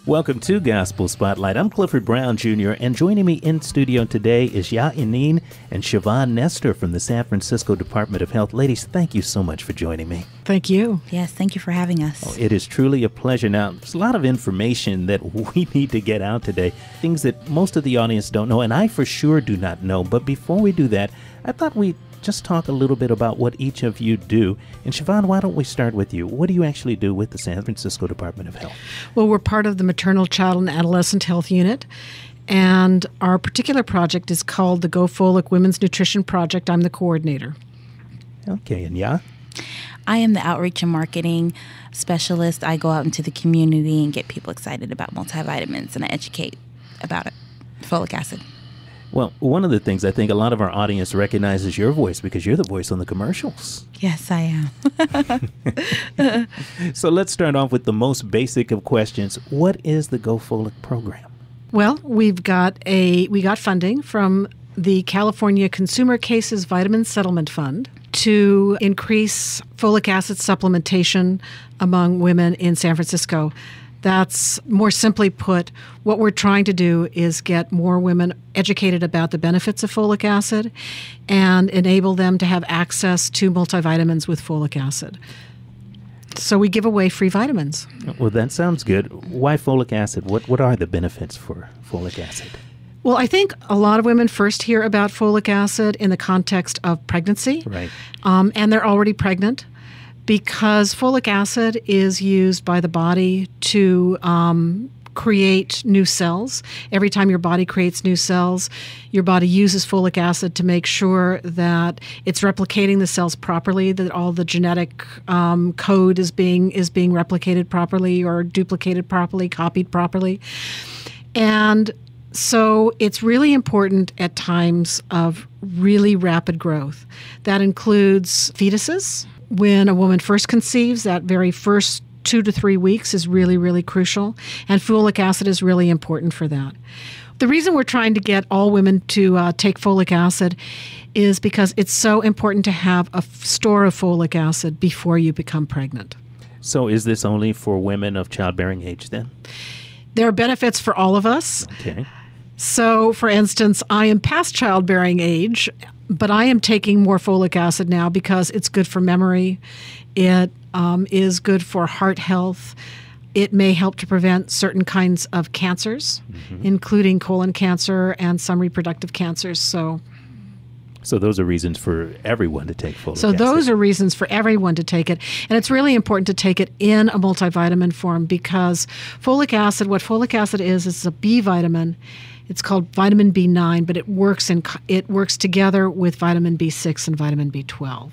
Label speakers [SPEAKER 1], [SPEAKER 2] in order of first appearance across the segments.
[SPEAKER 1] Welcome to Gospel Spotlight. I'm Clifford Brown Jr., and joining me in studio today is Yaa Enin and Shivaun Nestor from the San Francisco Department of Health. Ladies, thank you so much for joining me.
[SPEAKER 2] Thank you.
[SPEAKER 3] Yes, thank you for having us.
[SPEAKER 1] Oh, it is truly a pleasure. Now, there's a lot of information that we need to get out today, things that most of the audience don't know, and I for sure do not know. But before we do that, I thought we'd just talk a little bit about what each of you do. And Shivaun, why don't we start with you? What do you actually do with the San Francisco Department of Health?
[SPEAKER 2] Well, we're part of the Maternal, Child, and Adolescent Health Unit, and our particular project is called the Go Folic Women's Nutrition Project. I'm the coordinator.
[SPEAKER 1] Okay, and Yaa?
[SPEAKER 3] I am the outreach and marketing specialist. I go out into the community and get people excited about multivitamins, and I educate about it, folic acid.
[SPEAKER 1] Well, one of the things I think a lot of our audience recognizes your voice because you're the voice on the commercials.
[SPEAKER 3] Yes, I am.
[SPEAKER 1] So let's start off with the most basic of questions. What is the Go Folic program?
[SPEAKER 2] Well, we got funding from the California Consumer Cases Vitamin Settlement Fund to increase folic acid supplementation among women in San Francisco. That's, more simply put, what we're trying to do is get more women educated about the benefits of folic acid and enable them to have access to multivitamins with folic acid. So we give away free vitamins.
[SPEAKER 1] Well, that sounds good. Why folic acid? What are the benefits for folic acid?
[SPEAKER 2] Well, I think a lot of women first hear about folic acid in the context of pregnancy,
[SPEAKER 1] right?
[SPEAKER 2] And they're already pregnant, because folic acid is used by the body to create new cells. Every time your body creates new cells, your body uses folic acid to make sure that it's replicating the cells properly, that all the genetic code is being replicated properly or duplicated properly, copied properly. And so it's really important at times of really rapid growth. That includes fetuses. When a woman first conceives, that very first 2 to 3 weeks is really, really crucial, and folic acid is really important for that. The reason we're trying to get all women to take folic acid is because it's so important to have a store of folic acid before you become pregnant.
[SPEAKER 1] So is this only for women of childbearing age then?
[SPEAKER 2] There are benefits for all of us.
[SPEAKER 1] Okay.
[SPEAKER 2] So, for instance, I am past childbearing age, but I am taking more folic acid now because it's good for memory. It is good for heart health. It may help to prevent certain kinds of cancers, including colon cancer and some reproductive cancers. So
[SPEAKER 1] those are reasons for everyone to take folic acid.
[SPEAKER 2] So those are reasons for everyone to take it. And it's really important to take it in a multivitamin form because folic acid, what folic acid is a B vitamin. It's called vitamin B9, but it works together with vitamin B6 and vitamin B12.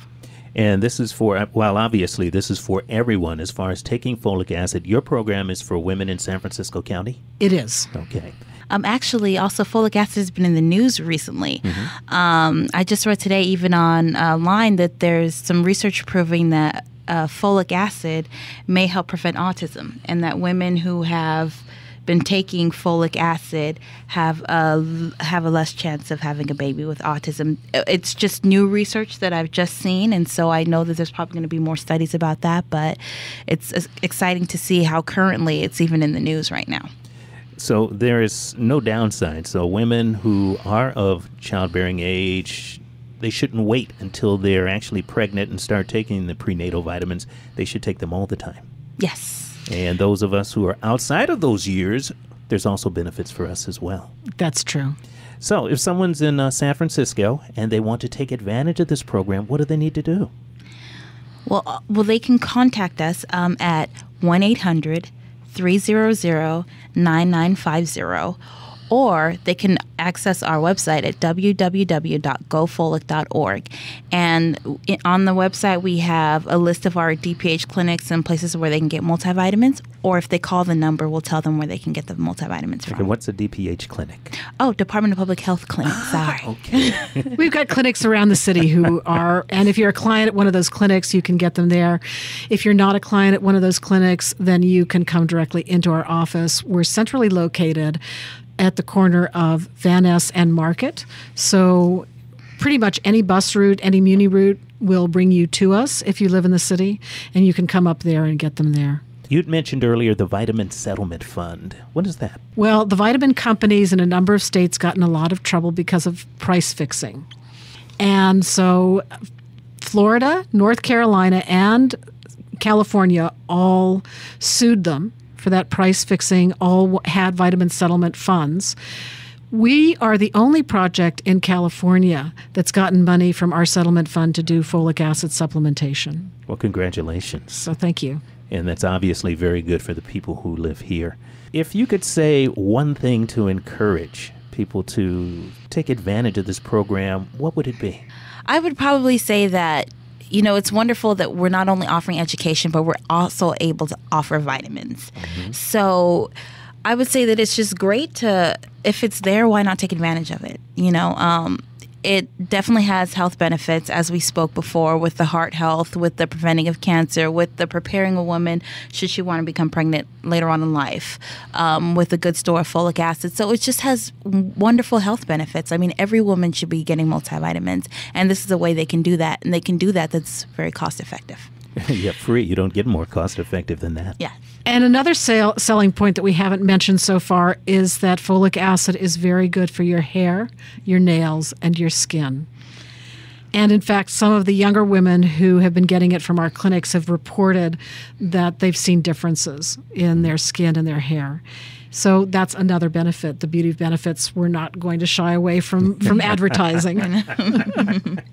[SPEAKER 1] And this is for, well, obviously, this is for everyone as far as taking folic acid. Your program is for women in San Francisco County?
[SPEAKER 2] It is.
[SPEAKER 1] Okay.
[SPEAKER 3] Actually, also, folic acid has been in the news recently. I just read today, even online, that there's some research proving that folic acid may help prevent autism, and that women who have been taking folic acid have a less chance of having a baby with autism. It's just new research that I've just seen, and so I know that there's probably going to be more studies about that, but it's exciting to see how currently it's even in the news right now.
[SPEAKER 1] So there is no downside. So women who are of childbearing age, they shouldn't wait until they're actually pregnant and start taking the prenatal vitamins. They should take them all the time.
[SPEAKER 3] Yes.
[SPEAKER 1] And those of us who are outside of those years, there's also benefits for us as well.
[SPEAKER 2] That's true.
[SPEAKER 1] So if someone's in San Francisco and they want to take advantage of this program, what do they need to do?
[SPEAKER 3] Well, they can contact us at 1-800-300-9950, or they can access our website at www.gofolic.org. And on the website, we have a list of our DPH clinics and places where they can get multivitamins, or if they call the number, we'll tell them where they can get the multivitamins from.
[SPEAKER 1] Okay, what's a DPH clinic?
[SPEAKER 3] Oh, Department of Public Health Clinic, sorry.
[SPEAKER 1] Okay.
[SPEAKER 2] We've got clinics around the city who are, and if you're a client at one of those clinics, you can get them there. If you're not a client at one of those clinics, then you can come directly into our office. We're centrally located at the corner of Van Ness and Market. So pretty much any bus route, any Muni route will bring you to us if you live in the city, and you can come up there and get them there.
[SPEAKER 1] You'd mentioned earlier the Vitamin Settlement Fund. What is that?
[SPEAKER 2] Well, the vitamin companies in a number of states got in a lot of trouble because of price fixing. And so Florida, North Carolina, and California all sued them for that price fixing, all had vitamin settlement funds. We are the only project in California that's gotten money from our settlement fund to do folic acid supplementation.
[SPEAKER 1] Well, congratulations.
[SPEAKER 2] So thank you.
[SPEAKER 1] And that's obviously very good for the people who live here. If you could say one thing to encourage people to take advantage of this program, what would it be?
[SPEAKER 3] I would probably say that, you know, it's wonderful that we're not only offering education, but we're also able to offer vitamins. So I would say that it's just great to, if it's there, why not take advantage of it? You know, it definitely has health benefits, as we spoke before, with the heart health, with the preventing of cancer, with the preparing a woman should she want to become pregnant later on in life, with a good store of folic acid. So it just has wonderful health benefits. I mean, every woman should be getting multivitamins, and this is a way they can do that, and they can do that that's very cost effective.
[SPEAKER 1] Yeah, free. You don't get more cost effective than that.
[SPEAKER 3] Yeah.
[SPEAKER 2] And another selling point that we haven't mentioned so far is that folic acid is very good for your hair, your nails, and your skin. And in fact, some of the younger women who have been getting it from our clinics have reported that they've seen differences in their skin and their hair. So that's another benefit. The beauty benefits, we're not going to shy away from advertising.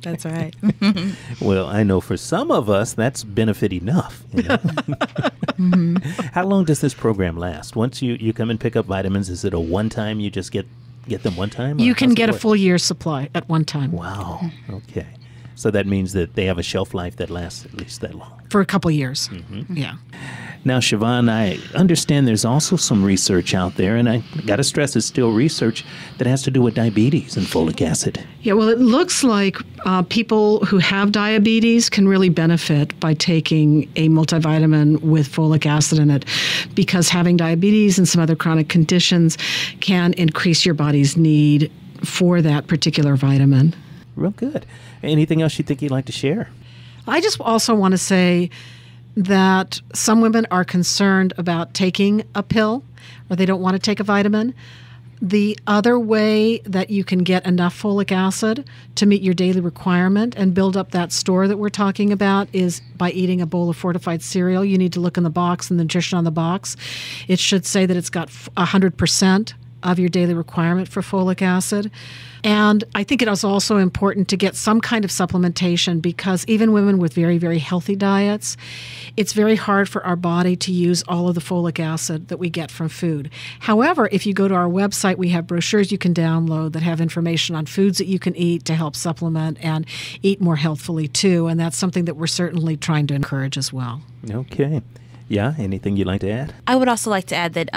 [SPEAKER 3] That's right.
[SPEAKER 1] Well, I know for some of us, that's benefit enough. You know? How long does this program last? Once you come and pick up vitamins, is it a one-time, you just get them one time?
[SPEAKER 2] You can get a full year's supply at one time.
[SPEAKER 1] Wow. Okay. So that means that they have a shelf life that lasts at least that long.
[SPEAKER 2] For a couple years. Yeah.
[SPEAKER 1] Now, Shivaun, I understand there's also some research out there, and I got to stress it's still research that has to do with diabetes and folic acid.
[SPEAKER 2] Yeah, well, it looks like people who have diabetes can really benefit by taking a multivitamin with folic acid in it, because having diabetes and some other chronic conditions can increase your body's need for that particular vitamin.
[SPEAKER 1] Real good. Anything else you think you'd like to share?
[SPEAKER 2] I just also want to say that some women are concerned about taking a pill, or they don't want to take a vitamin. The other way that you can get enough folic acid to meet your daily requirement and build up that store that we're talking about is by eating a bowl of fortified cereal. You need to look in the box and the nutrition on the box. It should say that it's got 100% of your daily requirement for folic acid. And I think it is also important to get some kind of supplementation, because even women with very, very healthy diets, it's very hard for our body to use all of the folic acid that we get from food. However, if you go to our website, we have brochures you can download that have information on foods that you can eat to help supplement and eat more healthfully too. And that's something that we're certainly trying to encourage as well.
[SPEAKER 1] Okay. Yeah, anything you'd like to add?
[SPEAKER 3] I would also like to add that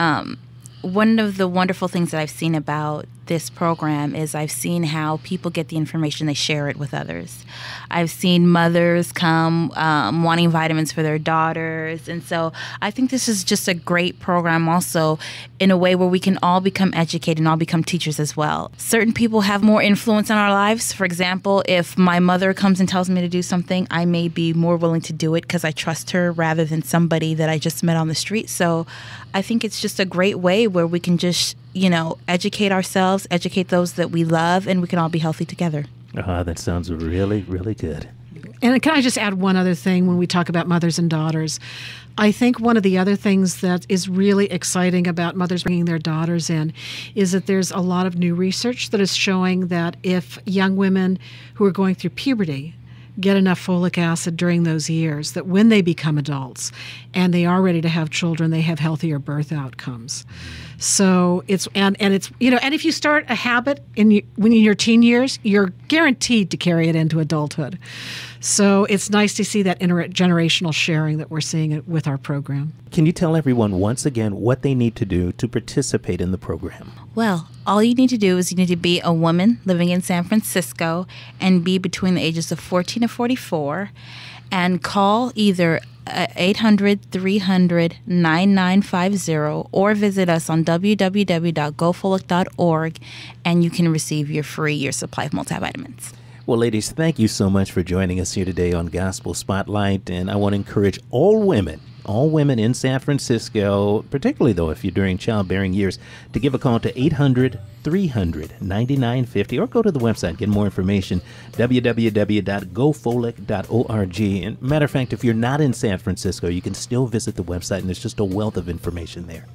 [SPEAKER 3] one of the wonderful things that I've seen about this program is I've seen how people get the information, they share it with others. I've seen mothers come wanting vitamins for their daughters. And so I think this is just a great program also in a way where we can all become educated and all become teachers as well. Certain people have more influence on our lives. For example, if my mother comes and tells me to do something, I may be more willing to do it because I trust her rather than somebody that I just met on the street. So I think it's just a great way where we can just, you know, educate ourselves, educate those that we love, and we can all be healthy together.
[SPEAKER 1] That sounds really, really good.
[SPEAKER 2] And can I just add one other thing when we talk about mothers and daughters? I think one of the other things that is really exciting about mothers bringing their daughters in is that there's a lot of new research that is showing that if young women who are going through puberty get enough folic acid during those years, that when they become adults and they are ready to have children, they have healthier birth outcomes. So it's and it's, you know, and if you start a habit when in your teen years, you're guaranteed to carry it into adulthood. So it's nice to see that intergenerational sharing that we're seeing with our program.
[SPEAKER 1] Can you tell everyone once again what they need to do to participate in the program?
[SPEAKER 3] Well, all you need to do is you need to be a woman living in San Francisco and be between the ages of 14 and 44, and call either 800-300-9950 or visit us on www.gofolic.org, and you can receive your free year supply of multivitamins.
[SPEAKER 1] Well, ladies, thank you so much for joining us here today on Gospel Spotlight, and I want to encourage all women all women in San Francisco, particularly though if you're during childbearing years, to give a call to 800-300-9950 or go to the website, get more information, www.gofolic.org. And matter of fact, if you're not in San Francisco, you can still visit the website and there's just a wealth of information there.